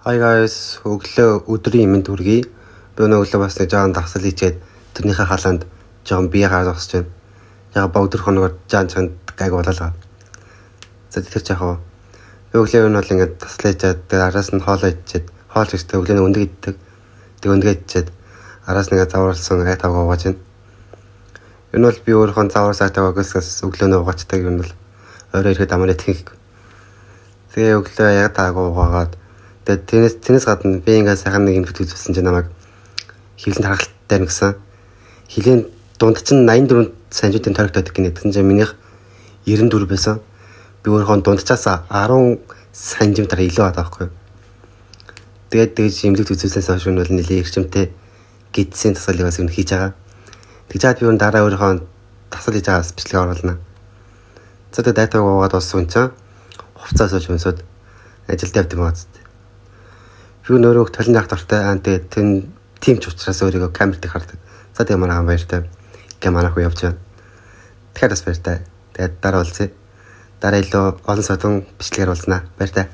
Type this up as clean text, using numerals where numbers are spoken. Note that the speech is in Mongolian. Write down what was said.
Hi guys, өглөө өдрийн мэнд хүргэе. Би өнөө өглөө бас нэг жаахан давсал хийчихэд тэрнийхээ халаанд жаахан бие гараад зогсож байна. Яг ба өдөр хоногор жаан чанд гайг болоолаа. За тэр жаахаа. Би өглөө нь бол ингээд таслаа хийчихэд тэр араас нь хоолоо идчихэд хоол ихтэй өглөө өндөг иддэг. Тэг өндөг идчихэд араас нэгэ завруулсан ай тавгаа угааж байна. Энэ бол би өөрийнхөө завар сайтаа өгөөсгөөс өглөөнөө угаачдаг юм бол өөрөө ирэхэд амар итгэх. Тэгээ өглөө яг таагаа угаагаад Тэнэс гадна би ингээд сайхан нэг юм хөтөлсөн чинь намайг хөвлөнд харгалтай гэсэн. Хилийн дунд чинь 84 сантиметрийн тойрогтой гэнэ. Тэгсэн чинь минийх 94 байсан. Би өөрийнхөө дундчаас 10 сантиметр илүү байгаа байхгүй. Тэгээд тэгж имлэг төсөлснөөс хойш нь бол нэлээ эрчимтэй гидсийн тасгалыг бас юм хийж байгаа. Тэгж чад би өөр дараа өөрийнхөө тасгал хийж байгаас бичлэг оруулна. За тэгээд датаг уугаад болсон чинь хувцас сууж өнсөд ажилд явдаг юм аа. Би нөрөөх талын ах дуртай тэгээд тим ч учраас өөрийгөө камерт хардаг. За тэгээд манай баяртай. Камераа хөө явж байна. Тэгэхээр бас баяртай. Тэгээд дараа уулзъя. Дараа илүү олон содон бичлэгээр уулзнаа. Баяртай.